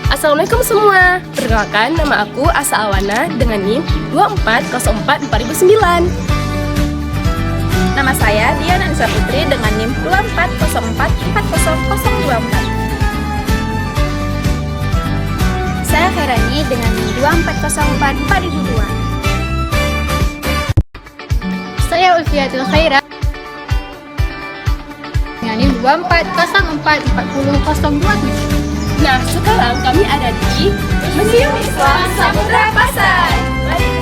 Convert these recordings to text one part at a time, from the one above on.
Assalamualaikum semua. Perkenalkan, nama aku Asa Awana dengan NIM 24044009. Nama saya Diana Anissa Putri dengan NIM 24044024. Saya Khairani dengan NIM 24044002. Saya Ulfiatul Khaira dengan NIM 24044027. Nah, sekarang kami ada di Museum Islam Samudra Pasai. Mari.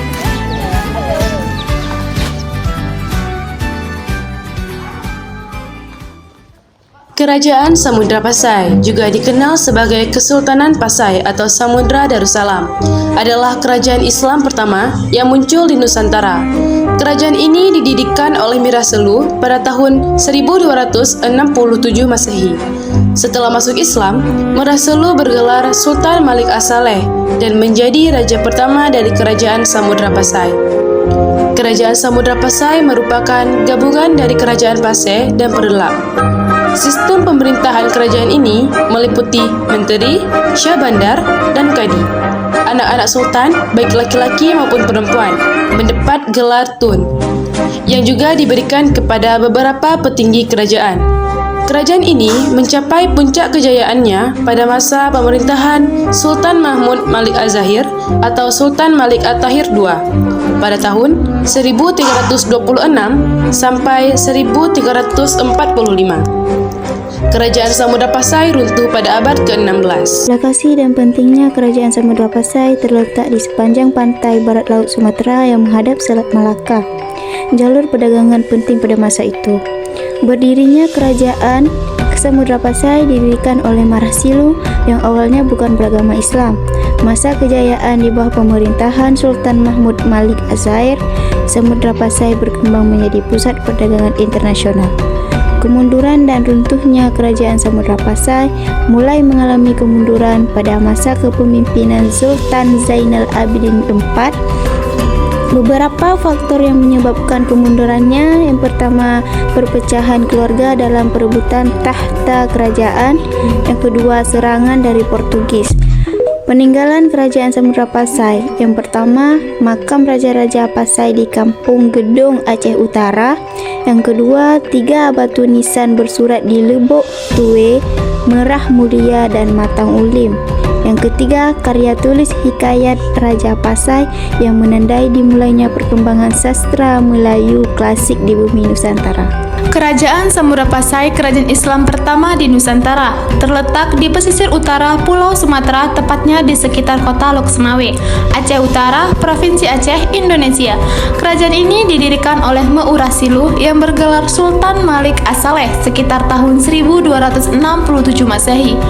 Kerajaan Samudra Pasai, juga dikenal sebagai Kesultanan Pasai atau Samudra Darussalam, adalah kerajaan Islam pertama yang muncul di Nusantara. Kerajaan ini didirikan oleh Mirah Selu pada tahun 1267 Masehi. Setelah masuk Islam, Mirah Selu bergelar Sultan Malik As-Saleh dan menjadi raja pertama dari kerajaan Samudra Pasai. Kerajaan Samudra Pasai merupakan gabungan dari Kerajaan Pasai dan Perdelap. Sistem pemerintahan kerajaan ini meliputi menteri, syah bandar, dan kadi. Anak-anak sultan, baik laki-laki maupun perempuan, mendapat gelar tun, yang juga diberikan kepada beberapa petinggi kerajaan. Kerajaan ini mencapai puncak kejayaannya pada masa pemerintahan Sultan Mahmud Malik Az-Zahir atau Sultan Malik At-Tahir II pada tahun 1326 sampai 1345. Kerajaan Samudra Pasai runtuh pada abad ke-16. Lokasi dan pentingnya Kerajaan Samudra Pasai terletak di sepanjang pantai barat laut Sumatera yang menghadap Selat Malaka, jalur perdagangan penting pada masa itu. Berdirinya Kerajaan Samudra Pasai didirikan oleh Mirah Selu yang awalnya bukan beragama Islam. Masa kejayaan di bawah pemerintahan Sultan Mahmud Malik Az-Zahir, Samudra Pasai berkembang menjadi pusat perdagangan internasional. Kemunduran dan runtuhnya Kerajaan Samudra Pasai mulai mengalami kemunduran pada masa kepemimpinan Sultan Zainal Abidin IV. Beberapa faktor yang menyebabkan kemundurannya: yang pertama, perpecahan keluarga dalam perebutan tahta kerajaan; yang kedua, serangan dari Portugis. Peninggalan Kerajaan Samudra Pasai: yang pertama, makam Raja-Raja Pasai di Kampung Gedong, Aceh Utara; yang kedua, 3 batu nisan bersurat di Lebok Tue, Merah Mulia, dan Matang Ulim; yang ketiga, karya tulis hikayat Raja Pasai yang menandai dimulainya perkembangan sastra Melayu klasik di bumi Nusantara. Kerajaan Samudra Pasai, kerajaan Islam pertama di Nusantara, terletak di pesisir utara Pulau Sumatera, tepatnya di sekitar kota Loksmawe, Aceh Utara, Provinsi Aceh, Indonesia. Kerajaan ini didirikan oleh Mirah Selu yang bergelar Sultan Malik As-Saleh sekitar tahun 1267 Masehi.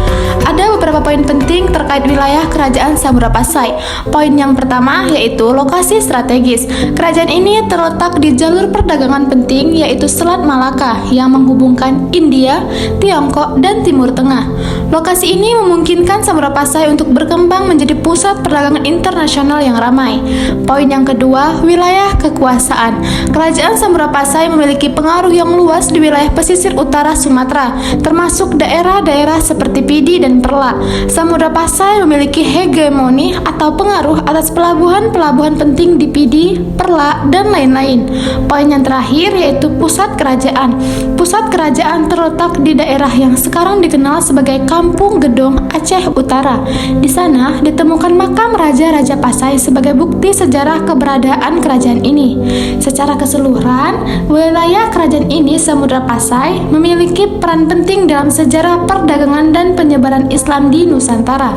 Ada beberapa poin penting terkait wilayah Kerajaan Samudra Pasai. Poin yang pertama yaitu lokasi strategis. Kerajaan ini terletak di jalur perdagangan penting yaitu Selat Malaka yang menghubungkan India, Tiongkok, dan Timur Tengah. Lokasi ini memungkinkan Samudra Pasai untuk berkembang menjadi pusat perdagangan internasional yang ramai. Poin yang kedua, wilayah kekuasaan. Kerajaan Samudra Pasai memiliki pengaruh yang luas di wilayah pesisir utara Sumatera, termasuk daerah-daerah seperti Pidi dan Perla. Samudra Pasai memiliki hegemoni atau pengaruh atas pelabuhan-pelabuhan penting di Pidi, Perla, dan lain-lain. Poin yang terakhir yaitu pusat kerajaan. Pusat kerajaan terletak di daerah yang sekarang dikenal sebagai Kampung Gedong, Aceh Utara. Di sana ditemukan makam Raja-Raja Pasai sebagai bukti sejarah keberadaan kerajaan ini. Secara keseluruhan, wilayah kerajaan ini, Samudra Pasai, memiliki peran penting dalam sejarah perdagangan dan penyebaran Islam di Nusantara.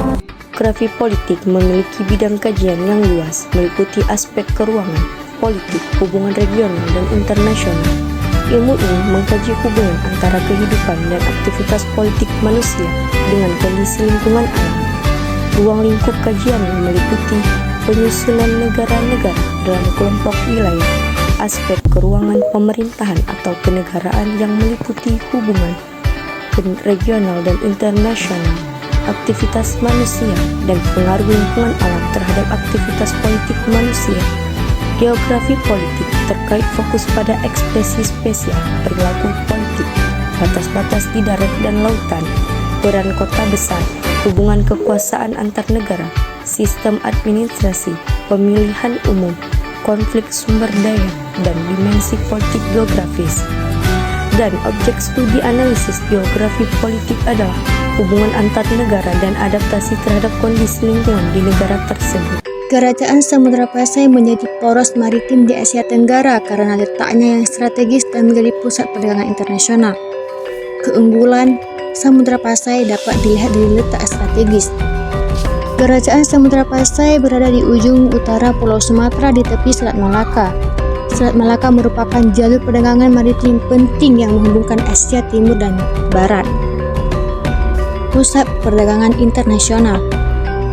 Geografi politik memiliki bidang kajian yang luas, meliputi aspek keuangan, politik, hubungan regional dan internasional. Ilmu ini mengkaji hubungan antara kehidupan dan aktivitas politik manusia dengan kondisi lingkungan alam. Ruang lingkup kajiannya meliputi penyusunan negara-negara dalam kelompok wilayah, aspek keruangan pemerintahan atau kenegaraan yang meliputi hubungan regional dan internasional, aktivitas manusia, dan pengaruh lingkungan alam terhadap aktivitas politik manusia. Geografi politik terkait fokus pada ekspresi spesial, perilaku politik, batas-batas di darat dan lautan, peran kota besar, hubungan kekuasaan antar negara, sistem administrasi, pemilihan umum, konflik sumber daya, dan dimensi politik geografis. Dan objek studi analisis geografi politik adalah hubungan antar negara dan adaptasi terhadap kondisi lingkungan di negara tersebut. Kerajaan Samudra Pasai menjadi poros maritim di Asia Tenggara karena letaknya yang strategis dan menjadi pusat perdagangan internasional. Keunggulan Samudra Pasai dapat dilihat dari letak strategis. Kerajaan Samudra Pasai berada di ujung utara Pulau Sumatera di tepi Selat Malaka. Selat Malaka merupakan jalur perdagangan maritim penting yang menghubungkan Asia Timur dan Barat. Pusat perdagangan internasional.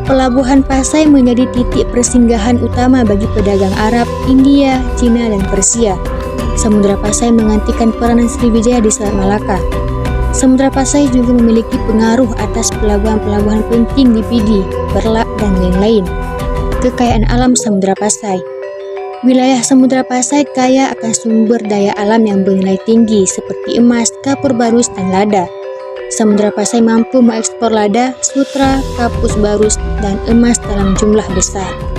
Pelabuhan Pasai menjadi titik persinggahan utama bagi pedagang Arab, India, Cina, dan Persia. Samudra Pasai menggantikan peranan Sriwijaya di Selat Malaka. Samudra Pasai juga memiliki pengaruh atas pelabuhan-pelabuhan penting di Pidi, Berlak, dan lain-lain. Kekayaan alam Samudra Pasai. Wilayah Samudra Pasai kaya akan sumber daya alam yang bernilai tinggi seperti emas, kapur barus, dan lada. Samudra Pasai mampu mengekspor lada, sutra, kapus barus, dan emas dalam jumlah besar.